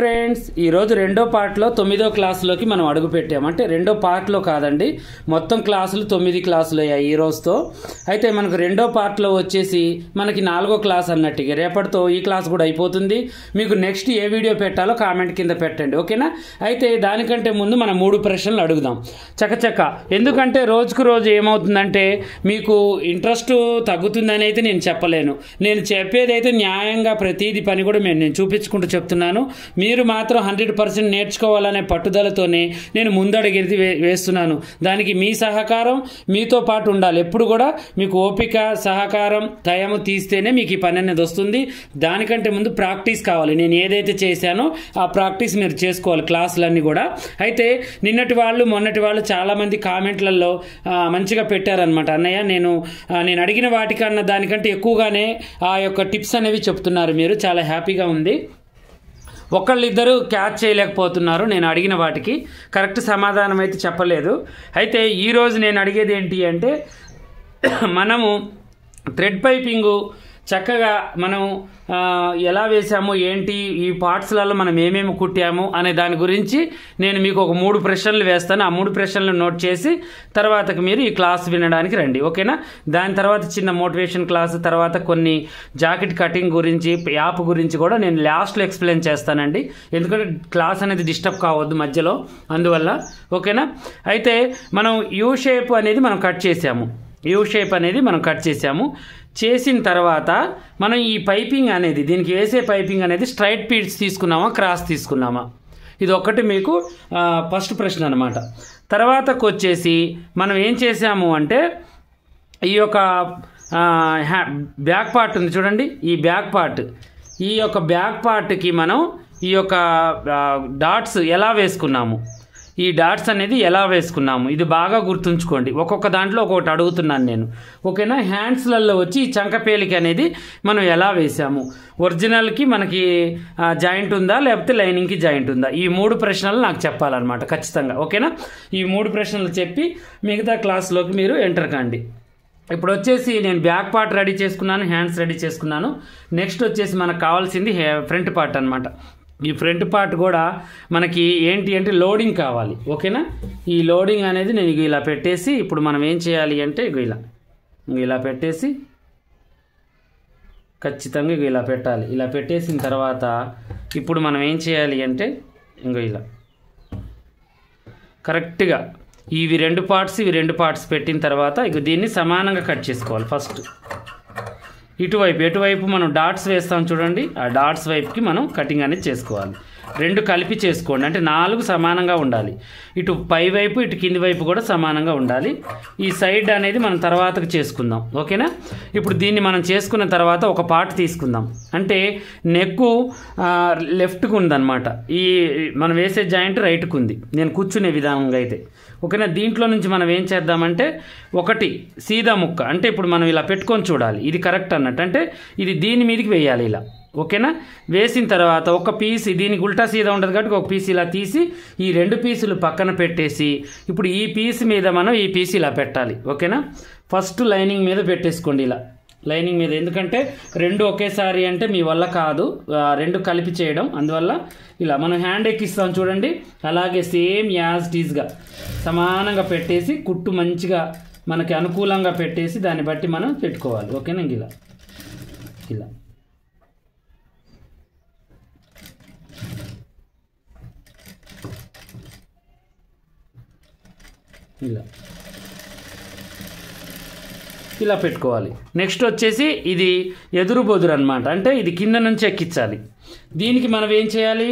Friends, ఈరోజు రెండో పార్ట్లో 9వ క్లాసులోకి మనం అడుగు పెట్టాము. అంటే రెండో పార్ట్లో కాదండి, మొత్తం క్లాసులు 9 క్లాసులు అయ్యాయి ఈ రోజుతో. అయితే మనకు రెండో పార్ట్లో వచ్చేసి మనకి 4వ క్లాస్ అన్నట్టుగా రేపటితో ఈ క్లాస్ కూడా అయిపోతుంది. మీకు నెక్స్ట్ ఏ వీడియో పెట్టాలో కామెంట్ కింద పెట్టండి, ఓకేనా? అయితే దానికంటే ముందు మనం 3 ప్రశ్నలు అడుగుదాం చకచక. ఎందుకంటే రోజుకు రోజు ఏమవుతుందంటే మీకు ఇంట్రెస్ట్ తగ్గుతుందని అయితే నేను చెప్పలేను. నేను చెప్పేదైతే న్యాయంగా ప్రతిదీ పని కూడా నేను చూపించుకుంటూ చెప్తున్నాను. మీరు మాత్రం 100% నేర్చుకోవాలనే పట్టుదలతోనే నేను ముందడుగేది వేస్తున్నాను. దానికి మీ సహకారం మీతో పాటు ఉండాలి. ఎప్పుడు కూడా మీకు ఓపిక, సహకారం, టైం తీస్తేనే మీకు ఈ పని అనేది వస్తుంది. దానికంటే ముందు ప్రాక్టీస్ కావాలి. నేను ఏదైతే చేశానో ఆ ప్రాక్టీస్ మీరు చేసుకోవాలి క్లాసులన్నీ కూడా. అయితే నిన్నటి వాళ్ళు మొన్నటి వాళ్ళు చాలామంది కామెంట్లలో మంచిగా పెట్టారనమాట. అన్నయ్య నేను అడిగిన వాటికన్నా దానికంటే ఎక్కువగానే ఆ యొక్క టిప్స్ అనేవి చెప్తున్నారు. మీరు చాలా హ్యాపీగా ఉంది. ఒకళ్ళిద్దరు క్యాచ్ చేయలేకపోతున్నారు. నేను అడిగిన వాటికి కరెక్ట్ సమాధానం అయితే చెప్పలేదు. అయితే ఈరోజు నేను అడిగేది ఏంటి అంటే, మనము థ్రెడ్ పైపింగు చక్కగా మనం ఎలా వేసాము, ఏంటి ఈ పార్ట్స్లలో మనం ఏమేమి కుట్టాము అనే దాని గురించి నేను మీకు ఒక 3 ప్రశ్నలు వేస్తాను. ఆ 3 ప్రశ్నలు నోట్ చేసి తర్వాతకి మీరు ఈ క్లాస్ వినడానికి రండి, ఓకేనా? దాని తర్వాత చిన్న మోటివేషన్ క్లాస్, తర్వాత కొన్ని జాకెట్ కటింగ్ గురించి, యాప్ గురించి కూడా నేను లాస్ట్లో ఎక్స్ప్లెయిన్ చేస్తానండి. ఎందుకంటే క్లాస్ అనేది డిస్టర్బ్ కావద్దు మధ్యలో, అందువల్ల, ఓకేనా? అయితే మనం యూ షేప్ అనేది మనం కట్ చేసాము. చేసిన తర్వాత మనం ఈ పైపింగ్ అనేది, దీనికి వేసే పైపింగ్ అనేది స్ట్రైట్ పీట్స్ తీసుకున్నామా, క్రాస్ తీసుకున్నామా, ఇది ఒక్కటి మీకు ఫస్ట్ ప్రశ్న అనమాట. తర్వాతకు వచ్చేసి మనం ఏం చేసాము అంటే, ఈ యొక్క బ్యాక్ పార్ట్ ఉంది చూడండి, ఈ బ్యాక్ పార్ట్కి మనం ఈ యొక్క డాట్స్ ఎలా వేసుకున్నాము, ఈ డాట్స్ అనేది ఎలా వేసుకున్నాము, ఇది బాగా గుర్తుంచుకోండి. ఒక్కొక్క దాంట్లో ఒక్కొక్కటి అడుగుతున్నాను నేను, ఓకేనా? హ్యాండ్స్లలో వచ్చి ఈ చంకపేలికి అనేది మనం ఎలా వేసాము, ఒరిజినల్కి మనకి జాయింట్ ఉందా లేకపోతే లైనింగ్కి జాయింట్ ఉందా, ఈ 3 ప్రశ్నలు నాకు చెప్పాలన్నమాట ఖచ్చితంగా, ఓకేనా? ఈ 3 ప్రశ్నలు చెప్పి మిగతా క్లాస్లోకి మీరు ఎంటర్ కాండి. ఇప్పుడు వచ్చేసి నేను బ్యాక్ పార్ట్ రెడీ చేసుకున్నాను, హ్యాండ్స్ రెడీ చేసుకున్నాను. నెక్స్ట్ వచ్చేసి మనకు కావాల్సింది ఫ్రంట్ పార్ట్ అనమాట. ఈ ఫ్రంట్ పార్ట్ కూడా మనకి ఏంటి అంటే లోడింగ్ కావాలి, ఓకేనా? ఈ లోడింగ్ అనేది నేను ఇలా పెట్టేసి, ఇప్పుడు మనం ఏం చేయాలి అంటే ఇలా పెట్టేసి ఖచ్చితంగా ఇలా పెట్టాలి. ఇలా పెట్టేసిన తర్వాత ఇప్పుడు మనం ఏం చేయాలి అంటే ఇలా కరెక్ట్గా ఇవి రెండు పార్ట్స్ పెట్టిన తర్వాత దీన్ని సమానంగా కట్ చేసుకోవాలి. ఫస్ట్ ఎటువైపు మనం డాట్స్ వేస్తాం చూడండి, ఆ డాట్స్ వైపుకి మనం కటింగ్ అనేది చేసుకోవాలి. 2 కలిపి చేసుకోండి, అంటే 4 సమానంగా ఉండాలి. ఇటు పై వైపు ఇటు కింది వైపు కూడా సమానంగా ఉండాలి. ఈ సైడ్ అనేది మనం తర్వాతకు చేసుకుందాం, ఓకేనా? ఇప్పుడు దీన్ని మనం చేసుకున్న తర్వాత ఒక పార్ట్ తీసుకుందాం. అంటే నెక్కు లెఫ్ట్కు ఉందన్నమాట, ఈ మనం వేసే జాయింట్ రైట్కు ఉంది, నేను కూర్చునే విధానంగా అయితే, ఓకేనా? దీంట్లో నుంచి మనం ఏం చేద్దామంటే, ఒకటి సీదా ముక్క, అంటే ఇప్పుడు మనం ఇలా పెట్టుకొని చూడాలి ఇది కరెక్ట్ అన్నట్టు, అంటే ఇది దీని మీదకి వేయాలి ఇలా, ఓకేనా? వేసిన తర్వాత ఒక పీస్, దీనికి ఉల్టా సీదా ఉంటుంది కాబట్టి ఒక పీస్ ఇలా తీసి ఈ 2 పీసులు పక్కన పెట్టేసి, ఇప్పుడు ఈ పీస్ మీద మనం ఈ పీస్ ఇలా పెట్టాలి, ఓకేనా? ఫస్ట్ లైనింగ్ మీద పెట్టేసుకోండి, ఇలా లైనింగ్ మీద. ఎందుకంటే 2 ఒకేసారి అంటే మీ వల్ల కాదు, 2 కలిపి చేయడం, అందువల్ల ఇలా మనం హ్యాండ్ ఎక్కిస్తాం చూడండి, అలాగే సేమ్ యాజ్ టీజ్గా సమానంగా పెట్టేసి కుట్టు మంచిగా మనకి అనుకూలంగా పెట్టేసి దాన్ని బట్టి మనం పెట్టుకోవాలి, ఓకేనా? ఇలా ఇలా పెట్టుకోవాలి. నెక్స్ట్ వచ్చేసి ఇది ఎదురు బొదురు అనమాట, అంటే ఇది కింద నుంచి ఎక్కించాలి. దీనికి మనం ఏం చేయాలి,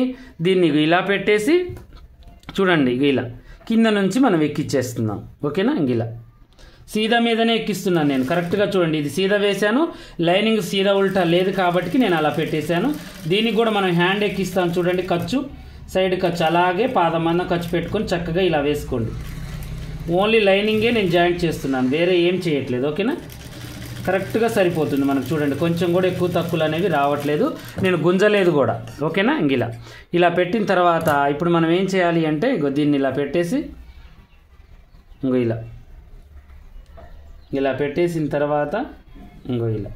దీన్ని ఇలా పెట్టేసి చూడండి, ఇలా కింద నుంచి మనం ఎక్కిచ్చేస్తున్నాం, ఓకేనా? ఇలా సీదా మీదనే ఎక్కిస్తున్నాను నేను, కరెక్ట్గా చూడండి. ఇది సీదా వేశాను, లైనింగ్ సీదా ఉల్టా లేదు కాబట్టి నేను అలా పెట్టేశాను. దీనికి కూడా మనం హ్యాండ్ ఎక్కిస్తాం చూడండి, ఖర్చు సైడ్ ఖర్చు, అలాగే పాదమందం ఖర్చు పెట్టుకొని చక్కగా ఇలా వేసుకోండి. ఓన్లీ లైనింగే నేను జాయింట్ చేస్తున్నాను, వేరే ఏం చేయట్లేదు, ఓకేనా? కరెక్ట్గా సరిపోతుంది మనకు చూడండి, కొంచెం కూడా ఎక్కువ తక్కువలు అనేవి రావట్లేదు, నేను గుంజలేదు కూడా, ఓకేనా? ఇలా పెట్టిన తర్వాత ఇప్పుడు మనం ఏం చేయాలి అంటే, దీన్ని ఇలా పెట్టేసి ఇలా పెట్టేసిన తర్వాత ఇలా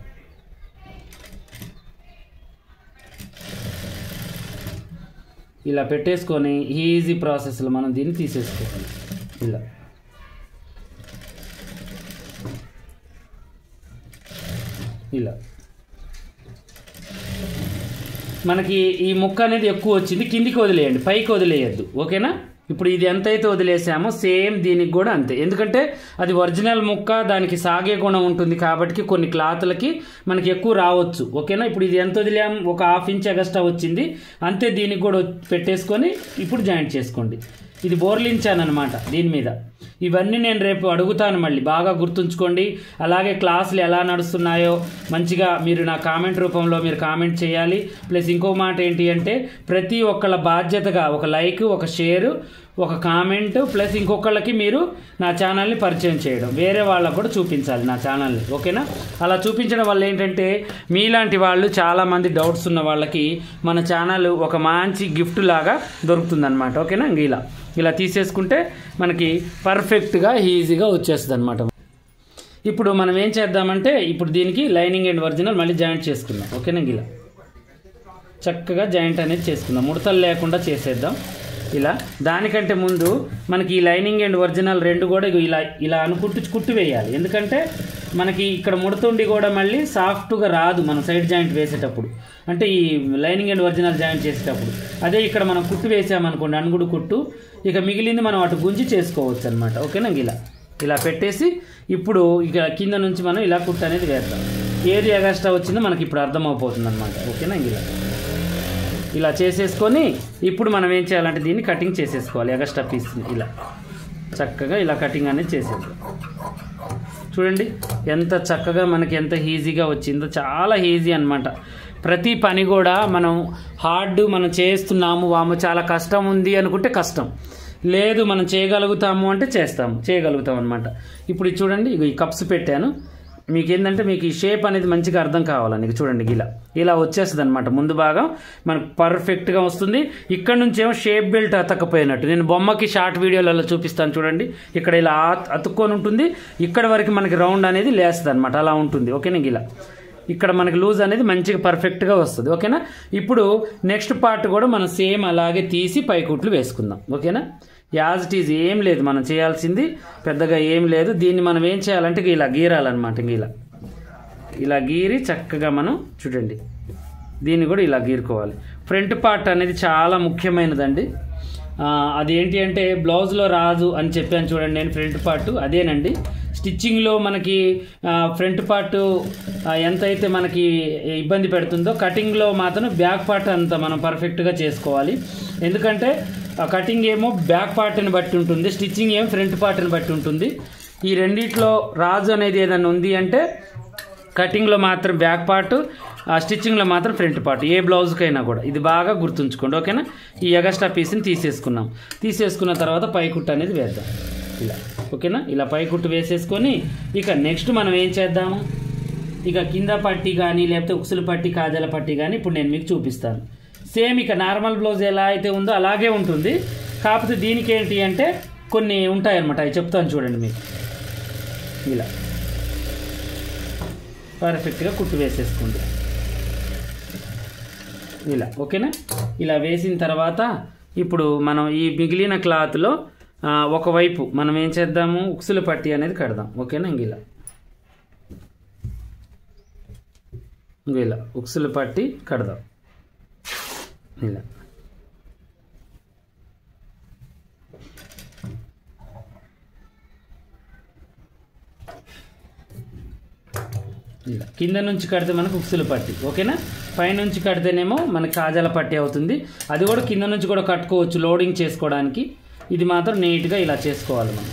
ఇలా పెట్టేసుకొని ఈజీ ప్రాసెస్లో మనం దీన్ని తీసేసుకోవాలి. ఇలా మనకి ఈ ముక్క అనేది ఎక్కువ వచ్చింది, కిందికి వదిలేయండి, పైకి వదిలేయద్దు. ఓకేనా? ఇప్పుడు ఇది ఎంతైతే వదిలేసామో సేమ్ దీనికి కూడా అంతే. ఎందుకంటే అది ఒరిజినల్ ముక్క, దానికి సాగే గుణం ఉంటుంది కాబట్టి కొన్ని క్లాత్లకి మనకి ఎక్కువ రావచ్చు. ఓకేనా? ఇప్పుడు ఇది ఎంత వదిలేము, ఒక 1/2 ఇంచ్ ఎగస్ట్రా వచ్చింది అంతే. దీనికి కూడా పెట్టేసుకొని ఇప్పుడు జాయింట్ చేసుకోండి. ఇది బోర్లించాను అనమాట దీని మీద. ఇవన్నీ నేను రేపు అడుగుతాను, మళ్ళీ బాగా గుర్తుంచుకోండి. అలాగే క్లాసులు ఎలా నడుస్తున్నాయో మంచిగా మీరు నా కామెంట్ రూపంలో మీరు కామెంట్ చేయాలి. ప్లస్ ఇంకో మాట ఏంటి అంటే, ప్రతి ఒక్కళ్ళ బాధ్యతగా ఒక లైక్, ఒక షేరు, ఒక కామెంట్, ప్లస్ ఇంకొకళ్ళకి మీరు నా ఛానల్ని పరిచయం చేయడం, వేరే వాళ్ళకు కూడా చూపించాలి నా ఛానల్ని. ఓకేనా? అలా చూపించడం వల్ల ఏంటంటే మీలాంటి వాళ్ళు చాలామంది డౌట్స్ ఉన్న వాళ్ళకి మన ఛానల్ ఒక మంచి గిఫ్ట్ లాగా దొరుకుతుందన్నమాట. ఓకేనా? ఇలా తీసేసుకుంటే మనకి పర్ఫెక్ట్గా ఈజీగా వచ్చేస్తుంది అనమాట. ఇప్పుడు మనం ఏం చేద్దామంటే, ఇప్పుడు దీనికి లైనింగ్ అండ్ ఒరిజినల్ మళ్ళీ జాయింట్ చేసుకుందాం. ఓకేనా? ఇలా చక్కగా జాయింట్ అనేది చేసుకుందాం, ముడతలు లేకుండా చేసేద్దాం. ఇలా దానికంటే ముందు మనకి ఈ లైనింగ్ అండ్ ఒరిజినల్ రెండు కూడా ఇలా అనుకుంటూ కుట్టు వేయాలి. ఎందుకంటే మనకి ఇక్కడ ముడుతుండి కూడా మళ్ళీ సాఫ్ట్గా రాదు మనం సైడ్ జాయింట్ వేసేటప్పుడు, అంటే ఈ లైనింగ్ అండ్ ఒరిజినల్ జాయింట్ చేసేటప్పుడు. అదే ఇక్కడ మనం కుట్టు వేసామనుకోండి, అణుగుడు కుట్టు, ఇక మిగిలింది మనం అటు గుంజి చేసుకోవచ్చు అనమాట. ఓకేనా? ఇలా పెట్టేసి ఇప్పుడు ఇక కింద నుంచి మనం ఇలా కుట్టు అనేది వేద్దాం. ఏది ఎగస్ట్రా వచ్చిందో మనకి ఇప్పుడు అర్థమైపోతుంది అనమాట. ఓకేనా? ఇలా చేసేసుకొని ఇప్పుడు మనం ఏం చేయాలంటే దీన్ని కటింగ్ చేసేసుకోవాలి. ఎగస్ట్రా పీస్ని ఇలా చక్కగా ఇలా కటింగ్ అనేది చేసేద్దాం. చూడండి ఎంత చక్కగా మనకి ఎంత ఈజీగా వచ్చిందో, చాలా ఈజీ అనమాట. ప్రతి పని కూడా మనం మనం చేస్తున్నాము, చాలా కష్టం ఉంది అనుకుంటే కష్టం లేదు, మనం చేయగలుగుతాము అంటే చేయగలుగుతాం అనమాట. ఇప్పుడు చూడండి, ఈ కప్స్ పెట్టాను. మీకు ఏంటంటే మీకు ఈ షేప్ అనేది మంచిగా అర్థం కావాలని చూడండి, ఇలా వచ్చేస్తుంది అనమాట. ముందు భాగం మనకు పర్ఫెక్ట్గా వస్తుంది. ఇక్కడ నుంచేమో షేప్ బెల్ట్ అతకపోయినట్టు నేను బొమ్మకి షార్ట్ వీడియోలలో చూపిస్తాను చూడండి. ఇక్కడ ఇలా అతుక్కొని ఉంటుంది, ఇక్కడ వరకు మనకి రౌండ్ అనేది లేస్తుంది అనమాట, అలా ఉంటుంది. ఓకేనా? ఇక్కడ మనకి లూజ్ అనేది మంచిగా పర్ఫెక్ట్గా వస్తుంది. ఓకేనా? ఇప్పుడు నెక్స్ట్ పార్ట్ కూడా మనం సేమ్ అలాగే తీసి పైకుట్లు వేసుకుందాం. ఓకేనా? యాజ్ ఇట్ ఈజ్, ఏం లేదు మనం చేయాల్సింది పెద్దగా ఏం లేదు. దీన్ని మనం ఏం చేయాలంటే ఇలా గీరాలన్నమాట. ఇలా గీరి చక్కగా మనం చూడండి, దీన్ని కూడా ఇలా గీరుకోవాలి. ఫ్రంట్ పార్ట్ అనేది చాలా ముఖ్యమైనదండి. అదేంటి అంటే బ్లౌజ్లో రాదు అని చెప్పాను చూడండి నేను. ఫ్రంట్ పార్ట్ అదేనండి. స్టిచ్చింగ్లో మనకి ఫ్రంట్ పార్ట్ ఎంతైతే మనకి ఇబ్బంది పెడుతుందో, కటింగ్లో మాత్రం బ్యాక్ పార్ట్ అంత మనం పర్ఫెక్ట్గా చేసుకోవాలి. ఎందుకంటే కటింగ్ ఏమో బ్యాక్ పార్ట్ని బట్టి ఉంటుంది, స్టిచ్చింగ్ ఏమో ఫ్రంట్ పార్ట్ని బట్టి ఉంటుంది. ఈ రెండిట్లో రాజు అనేది ఏదైనా ఉంది అంటే కటింగ్లో మాత్రం బ్యాక్ పార్ట్, స్టిచ్చింగ్లో మాత్రం ఫ్రంట్ పార్ట్, ఏ బ్లౌజ్కైనా కూడా. ఇది బాగా గుర్తుంచుకోండి. ఓకేనా? ఈ ఎగస్ట్రా పీస్ని తీసేసుకున్న తర్వాత పైకుట్టు అనేది వేద్దాం ఇలా. ఓకేనా? ఇలా పైకుట్టు వేసేసుకొని ఇక నెక్స్ట్ మనం ఏం చేద్దాము, ఇక కింద పట్టి కానీ లేకపోతే ఉక్సులు పట్టి, కాజాల పట్టి కానీ ఇప్పుడు నేను మీకు చూపిస్తాను. సేమ్ ఇక నార్మల్ బ్లౌజ్ ఎలా అయితే ఉందో అలాగే ఉంటుంది. కాకపోతే దీనికి ఏంటి అంటే కొన్ని ఉంటాయన్నమాట, అవి చెప్తాను చూడండి మీకు. ఇలా పర్ఫెక్ట్గా కుట్టు వేసేసుకోండి ఇలా. ఓకేనా? ఇలా వేసిన తర్వాత ఇప్పుడు మనం ఈ మిగిలిన క్లాత్లో ఒకవైపు మనం ఏం చేద్దాము, ఉక్సుల పట్టి అనేది కడదాం. ఓకేనా? ఇలా ఉక్సుల పట్టి కడదాం ఇలా. ఇలా కింద నుంచి కడితే మనకు ఉక్సుల పట్టి. ఓకేనా? పైనుంచి కడితేనేమో మనకి కాజాల పట్టి అవుతుంది. అది కూడా కింద నుంచి కూడా కట్టుకోవచ్చు లోడింగ్ చేసుకోవడానికి. ఇది మాత్రం నీట్గా ఇలా చేసుకోవాలి మనం.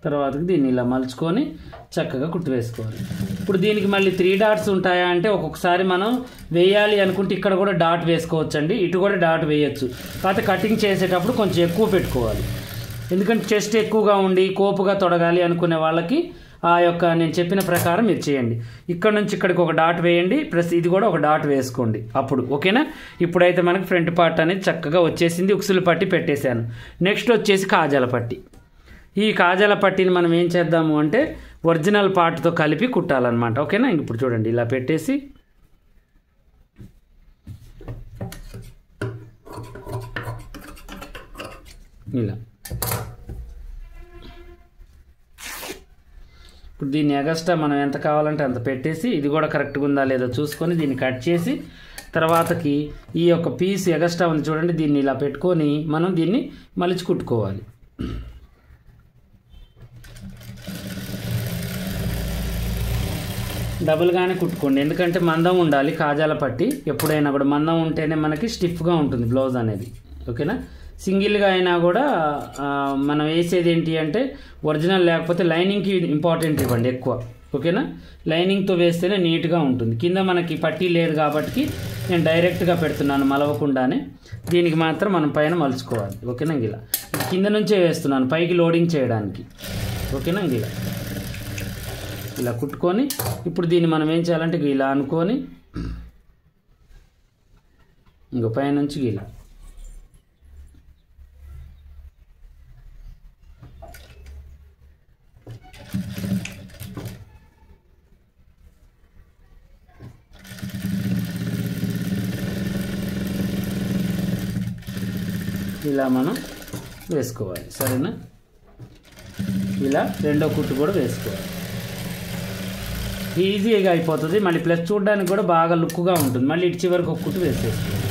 తర్వాతకి దీన్ని ఇలా మలుచుకొని చక్కగా కుట్టు వేసుకోవాలి. ఇప్పుడు దీనికి మళ్ళీ 3 డాట్స్ ఉంటాయా అంటే ఒక్కొక్కసారి మనం వేయాలి అనుకుంటే ఇక్కడ కూడా డాట్ వేసుకోవచ్చు అండి, ఇటు కూడా డాట్ వేయచ్చు. కాకపోతే కటింగ్ చేసేటప్పుడు కొంచెం ఎక్కువ పెట్టుకోవాలి. ఎందుకంటే చెస్ట్ ఎక్కువగా ఉండి కోపుగా తొడగాలి అనుకునే వాళ్ళకి ఆ యొక్క నేను చెప్పిన ప్రకారం మీరు చేయండి. ఇక్కడ నుంచి ఇక్కడికి ఒక డాట్ వేయండి, ప్లస్ ఇది కూడా ఒక డాట్ వేసుకోండి అప్పుడు. ఓకేనా? ఇప్పుడైతే మనకి ఫ్రంట్ పార్ట్ అనేది చక్కగా వచ్చేసింది. ఉక్సులు పట్టి పెట్టేశాను. నెక్స్ట్ వచ్చేసి కాజాల పట్టి. ఈ కాజాల పట్టిని మనం ఏం చేద్దాము అంటే ఒరిజినల్ పార్ట్తో కలిపి కుట్టాలన్నమాట. ఓకేనా? ఇప్పుడు చూడండి, ఇలా పెట్టేసి ఇలా ఇప్పుడు దీన్ని ఎగస్ట్రా మనం ఎంత కావాలంటే అంత పెట్టేసి ఇది కూడా కరెక్ట్గా ఉందా లేదో చూసుకొని దీన్ని కట్ చేసి తర్వాతకి ఈ యొక్క పీస్ ఎగస్ట్రా ఉంది చూడండి, దీన్ని ఇలా పెట్టుకొని మనం దీన్ని మలిచి కుట్టుకోవాలి. డబుల్గానే కుట్టుకోండి, ఎందుకంటే మందం ఉండాలి. కాజాల పట్టి ఎప్పుడైనా కూడా మందం ఉంటేనే మనకి స్టిఫ్గా ఉంటుంది బ్లౌజ్ అనేది. ఓకేనా? సింగిల్గా అయినా కూడా మనం వేసేది ఏంటి అంటే ఒరిజినల్ లేకపోతే లైనింగ్కి ఇంపార్టెంట్ ఇవ్వండి ఎక్కువ. ఓకేనా? లైనింగ్తో వేస్తేనే నీట్గా ఉంటుంది. కింద మనకి పట్టీ లేదు కాబట్టి నేను డైరెక్ట్గా పెడుతున్నాను మలవకుండానే. దీనికి మాత్రం మనం పైన మలుచుకోవాలి. ఓకేనా? ఇలా కింద నుంచే వేస్తున్నాను పైకి లోడింగ్ చేయడానికి. ఓకేనా? ఇలా ఇలా కుట్టుకొని ఇప్పుడు దీన్ని మనం ఏం చేయాలంటే ఇలా అనుకొని ఇంకో పైనుంచి ఇలా ఇలా మనం వేసుకోవాలి. సరేనా? ఇలా రెండో కుట్టు కూడా వేసుకోవాలి. ఈజీగా అయిపోతుంది. మళ్ళీ ప్లస్ చూడడానికి కూడా బాగా లుక్గా ఉంటుంది. మళ్ళీ ఇటు చివరికి ఒక కుట్టు వేసేసుకోవాలి.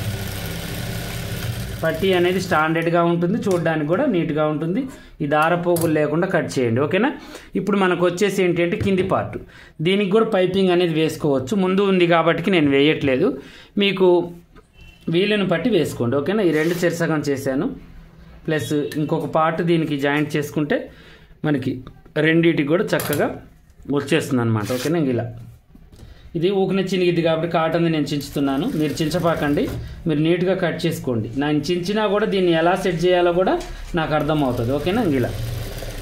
పట్టీ అనేది స్టాండర్డ్గా ఉంటుంది, చూడడానికి కూడా నీట్గా ఉంటుంది. ఈ దారపోగులు లేకుండా కట్ చేయండి. ఓకేనా? ఇప్పుడు మనకు వచ్చేసి ఏంటంటే కింది పార్ట్, దీనికి కూడా పైపింగ్ అనేది వేసుకోవచ్చు. ముందు ఉంది కాబట్టి నేను వేయట్లేదు, మీకు వీలుని పట్టి వేసుకోండి. ఓకేనా? ఈ రెండు చెరసగం చేశాను, ప్లస్ ఇంకొక పార్ట్ దీనికి జాయింట్ చేసుకుంటే మనకి రెండింటికి కూడా చక్కగా వచ్చేస్తుంది అనమాట. ఓకేనా? ఇలా ఇది ఊకిన చినిగిద్ది కాబట్టి కాటన్ నేను చించుతున్నాను. మీరు చించపాకండి, మీరు నీట్గా కట్ చేసుకోండి. నేను చించినా కూడా దీన్ని ఎలా సెట్ చేయాలో కూడా నాకు అర్థమవుతుంది. ఓకేనా?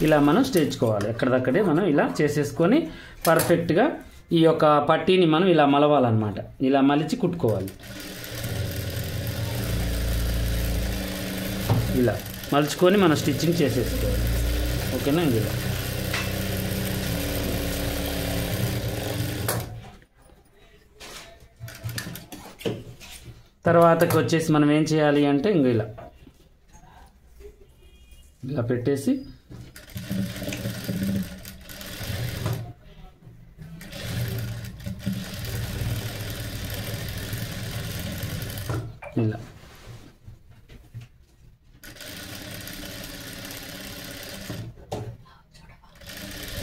ఇలా మనం స్టేచ్చుకోవాలి. ఎక్కడిదక్కడే మనం ఇలా చేసేసుకొని పర్ఫెక్ట్గా ఈ యొక్క పట్టీని మనం ఇలా మలవాలన్నమాట. ఇలా మలిచి కుట్టుకోవాలి. ఇలా మలుచుకొని మనం స్టిచ్చింగ్ చేసేసుకోవాలి. ఓకేనా? ఇలా తర్వాతకి వచ్చేసి మనం ఏం చేయాలి అంటే ఇలా పెట్టేసి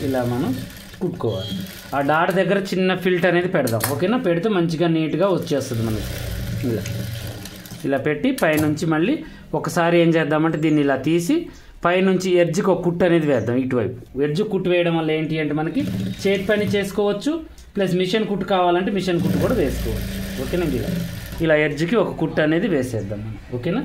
ఇలా మనం కుట్టుకోవాలి. ఆ డాట్ దగ్గర చిన్న ఫిల్ట్ అనేది పెడదాం. ఓకేనా? పెడితే మంచిగా నీట్గా వచ్చేస్తుంది మనకి. ఇలా పెట్టి పైనుంచి మళ్ళీ ఒకసారి ఏం చేద్దామంటే దీన్ని ఇలా తీసి పైనుంచి ఎడ్జ్కి ఒక కుట్టు అనేది వేద్దాం. ఇటువైపు ఎడ్జ్ కుట్టు వేయడం వల్ల ఏంటి అంటే మనకి చేతి పని చేసుకోవచ్చు, ప్లస్ మిషన్ కుట్టు కావాలంటే మిషన్ కుట్టు కూడా వేసుకోవచ్చు. ఓకేనా? ఇలా ఎడ్జ్కి ఒక కుట్టు అనేది వేసేద్దాం మనం. ఓకేనా?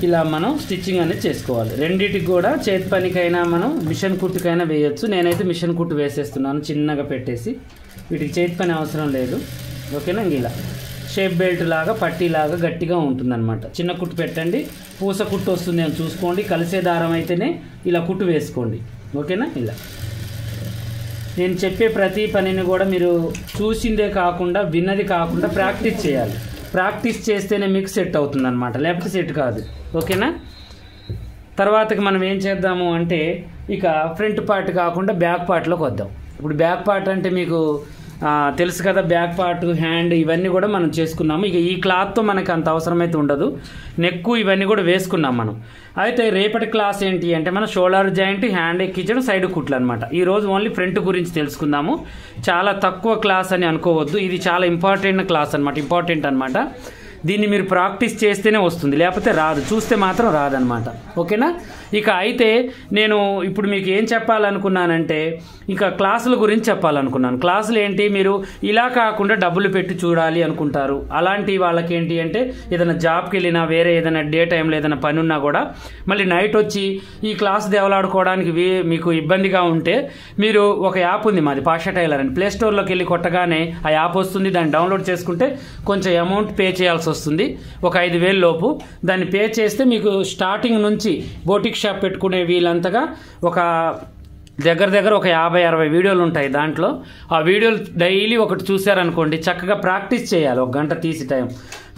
ఇలా మనం స్టిచ్చింగ్ అనేది చేసుకోవాలి. రెండింటికి కూడా చేతి పనికైనా మనం మిషన్ కుట్టుకైనా వేయచ్చు. నేనైతే మిషన్ కుట్టు వేసేస్తున్నాను చిన్నగా పెట్టేసి, వీటికి చేతి పని అవసరం లేదు. ఓకేనా? ఇలా షేప్ బెల్ట్ లాగా పట్టీలాగా గట్టిగా ఉంటుందన్నమాట. చిన్న కుట్టు పెట్టండి, పూస కుట్టు వస్తుంది అని చూసుకోండి. కలిసే దారం అయితేనే ఇలా కుట్టు వేసుకోండి. ఓకేనా? ఇలా నేను చెప్పే ప్రతి పనిని కూడా మీరు చూసిందే కాకుండా విన్నది కాకుండా ప్రాక్టీస్ చేయాలి. ప్రాక్టీస్ చేస్తేనే మీకు సెట్ అవుతుంది అనమాట, లేకపోతే సెట్ కాదు. ఓకేనా? తర్వాతకి మనం ఏం చేద్దాము అంటే ఇక ఫ్రంట్ పార్ట్ కాకుండా బ్యాక్ పార్ట్లోకి వద్దాం. ఇప్పుడు బ్యాక్ పార్ట్ అంటే మీకు తెలుసు కదా, బ్యాక్ పార్ట్ హ్యాండ్ ఇవన్నీ కూడా మనం చేసుకున్నాము. ఇక ఈ క్లాత్తో మనకు అంత అవసరమైతే ఉండదు. నెక్కు ఇవన్నీ కూడా వేసుకున్నాం మనం. అయితే రేపటి క్లాస్ ఏంటి అంటే మన షోల్డర్ జాయింట్, హ్యాండ్ ఎక్కించడం, సైడ్ కుట్లు అనమాట. ఈరోజు ఓన్లీ ఫ్రంట్ గురించి తెలుసుకుందాము. చాలా తక్కువ క్లాస్ అని అనుకోవద్దు, ఇది చాలా ఇంపార్టెంట్ అనమాట. దీన్ని మీరు ప్రాక్టీస్ చేస్తేనే వస్తుంది, లేకపోతే రాదు. చూస్తే మాత్రం రాదనమాట. ఓకేనా? ఇక అయితే నేను ఇప్పుడు మీకు ఏం చెప్పాలనుకున్నానంటే ఇంకా క్లాసుల గురించి చెప్పాలనుకున్నాను. క్లాసులు ఏంటి, మీరు ఇలా కాకుండా డబ్బులు పెట్టి చూడాలి అనుకుంటారు. అలాంటి వాళ్ళకి ఏంటి అంటే ఏదైనా జాబ్కి వెళ్ళినా, వేరే ఏదైనా డే టైంలో ఏదైనా పని ఉన్నా కూడా మళ్ళీ నైట్ వచ్చి ఈ క్లాస్ దేవలాడుకోవడానికి మీకు ఇబ్బందిగా ఉంటే మీరు ఒక యాప్ ఉంది మాది, పాషా టైలర్ అని. ప్లే స్టోర్లోకి వెళ్ళి కొట్టగానే ఆ యాప్ వస్తుంది. దాన్ని డౌన్లోడ్ చేసుకుంటే కొంచెం అమౌంట్ పే చేయాల్సి వస్తుంది, ఒక 5,000 లోపు. దాన్ని పే చేస్తే మీకు స్టార్టింగ్ నుంచి బోటిక్ షాప్ పెట్టుకునే వీళ్ళంతగా ఒక దగ్గర ఒక 50-60 వీడియోలు ఉంటాయి. దాంట్లో ఆ వీడియోలు డైలీ ఒకటి చూసారనుకోండి, చక్కగా ప్రాక్టీస్ చేయాలి, 1 గంట తీసి టైం,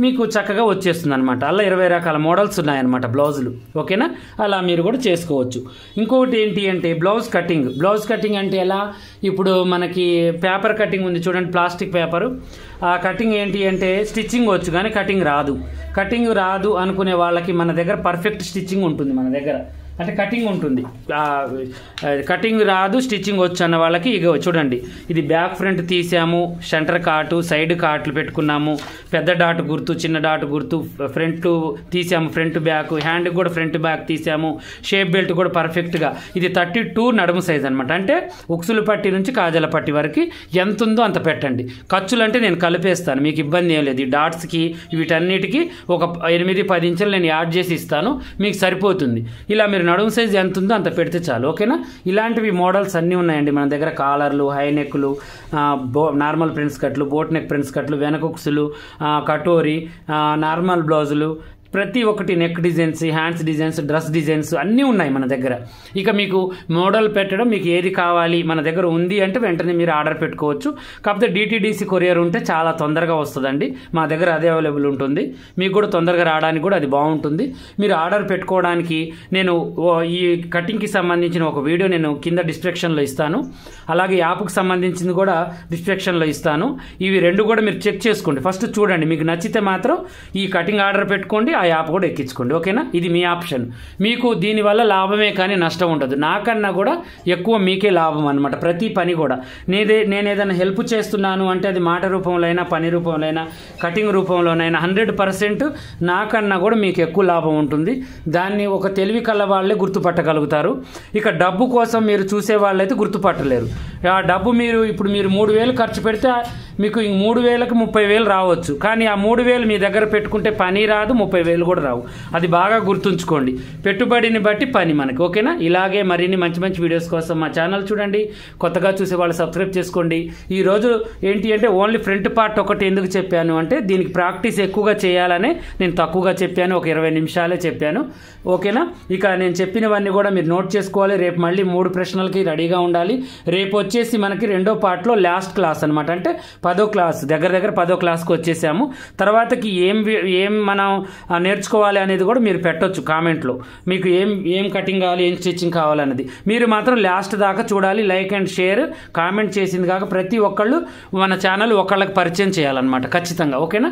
మీకు చక్కగా వచ్చేస్తుంది అనమాట. అలా 20 రకాల మోడల్స్ ఉన్నాయన్నమాట బ్లౌజులు. ఓకేనా, అలా మీరు కూడా చేసుకోవచ్చు. ఇంకొకటి ఏంటి అంటే బ్లౌజ్ కటింగ్ అంటే ఎలా, ఇప్పుడు మనకి పేపర్ కటింగ్ ఉంది చూడండి, ప్లాస్టిక్ పేపరు. ఆ కటింగ్ ఏంటి అంటే స్టిచ్చింగ్ వచ్చు కానీ కటింగ్ రాదు అనుకునే వాళ్ళకి మన దగ్గర పర్ఫెక్ట్ స్టిచ్చింగ్ ఉంటుంది. మన దగ్గర అంటే కటింగ్ ఉంటుంది, కటింగ్ రాదు స్టిచ్చింగ్ వచ్చు అన్న వాళ్ళకి ఇక చూడండి, ఇది బ్యాక్ ఫ్రంట్ తీసాము, సెంటర్ కాటు, సైడ్ కాట్లు పెట్టుకున్నాము, పెద్ద డాట్ గుర్తు, చిన్న డాట్ గుర్తు, ఫ్రంట్ తీసాము, ఫ్రంట్ బ్యాక్, హ్యాండ్కి కూడా ఫ్రంట్ బ్యాక్ తీసాము, షేప్ బెల్ట్ కూడా పర్ఫెక్ట్గా. ఇది 32 నడుము సైజ్ అనమాట. అంటే ఉక్సుల పట్టి నుంచి కాజల పట్టి వరకు ఎంత ఉందో అంత పెట్టండి. ఖర్చులు అంటే నేను కలిపేస్తాను, మీకు ఇబ్బంది ఏం లేదు. ఈ డాట్స్కి వీటన్నిటికీ ఒక 8-10 ఇంచులు నేను యాడ్ చేసి ఇస్తాను, మీకు సరిపోతుంది. ఇలా మీరు నడుము సైజ్ ఎంత ఉందో అంత పెడితే చాలు. ఓకేనా, ఇలాంటివి మోడల్స్ అన్నీ ఉన్నాయండి మన దగ్గర. కాలర్లు, హై నెక్లు, నార్మల్ ప్రిన్స్ కట్లు, బోట్ నెక్ ప్రిన్స్ కట్లు, వెనకొక్సులు, కటోరీ, నార్మల్ బ్లౌజులు, ప్రతి ఒక్కటి neck designs, hands designs, dress designs అన్నీ ఉన్నాయి మన దగ్గర. ఇక మీకు మోడల్ పెట్టడం, మీకు ఏది కావాలి మన దగ్గర ఉంది అంటే వెంటనే మీరు ఆర్డర్ పెట్టుకోవచ్చు. కాకపోతే DTDC కొరియర్ ఉంటే చాలా తొందరగా వస్తుందండి. మా దగ్గర అదే అవైలబుల్ ఉంటుంది, మీకు కూడా తొందరగా రావడానికి కూడా అది బాగుంటుంది. మీరు ఆర్డర్ పెట్టుకోవడానికి నేను ఈ కటింగ్కి సంబంధించిన ఒక వీడియో నేను కింద డిస్క్రిప్షన్లో ఇస్తాను, అలాగే యాప్కి సంబంధించింది కూడా డిస్క్రిప్షన్లో ఇస్తాను. ఇవి 2 కూడా మీరు చెక్ చేసుకోండి, ఫస్ట్ చూడండి, మీకు నచ్చితే మాత్రం ఈ కటింగ్ ఆర్డర్ పెట్టుకోండి, ఆ యాప్ కూడా ఎక్కించుకోండి. ఓకేనా, ఇది మీ ఆప్షన్. మీకు దీనివల్ల లాభమే కానీ నష్టం ఉండదు. నాకన్నా కూడా ఎక్కువ మీకే లాభం అనమాట. ప్రతి పని కూడా నేను ఏదైనా హెల్ప్ చేస్తున్నాను అంటే అది మాట రూపంలో అయినా, పని రూపంలో అయినా, కటింగ్ రూపంలోనైనా 100% నాకన్నా కూడా మీకు ఎక్కువ లాభం ఉంటుంది. దాన్ని ఒక తెలివి కళ్ళ వాళ్ళే గుర్తుపట్టగలుగుతారు. ఇక డబ్బు కోసం మీరు చూసే వాళ్ళైతే గుర్తుపట్టలేరు. ఆ డబ్బు మీరు 3,000 ఖర్చు పెడితే మీకు 3,000కి 30,000 రావచ్చు, కానీ ఆ 3,000 మీ దగ్గర పెట్టుకుంటే పని రాదు, 30,000 కూడా రావు. అది బాగా గుర్తుంచుకోండి, పెట్టుబడిని బట్టి పని మనకి. ఓకేనా, ఇలాగే మరిన్ని మంచి వీడియోస్ కోసం మా ఛానల్ చూడండి. కొత్తగా చూసే వాళ్ళు సబ్స్క్రైబ్ చేసుకోండి. ఈరోజు ఏంటి అంటే ఓన్లీ ఫ్రంట్ పార్ట్ ఒకటి ఎందుకు చెప్పాను అంటే దీనికి ప్రాక్టీస్ ఎక్కువగా చేయాలనే నేను తక్కువగా చెప్పాను, ఒక 20 నిమిషాలే చెప్పాను. ఓకేనా, ఇక నేను చెప్పినవన్నీ కూడా మీరు నోట్ చేసుకోవాలి. రేపు మళ్ళీ 3 ప్రశ్నలకి రెడీగా ఉండాలి. రేపు వచ్చేసి మనకి 2వ పార్ట్లో లాస్ట్ క్లాస్ అనమాట. అంటే 10వ క్లాస్, దగ్గర 10వ క్లాస్కి వచ్చేసాము. తర్వాతకి ఏం మనం నేర్చుకోవాలి అనేది కూడా మీరు పెట్టొచ్చు కామెంట్లో. మీకు ఏం కటింగ్ కావాలి, ఏం స్టిచ్చింగ్ కావాలన్నది మీరు మాత్రం లాస్ట్ దాకా చూడాలి. లైక్ అండ్ షేర్, కామెంట్ చేసింది కాక ప్రతి ఒక్కళ్ళు మన ఛానల్ ఒకళ్ళకి పరిచయం చేయాలన్నమాట ఖచ్చితంగా. ఓకేనా.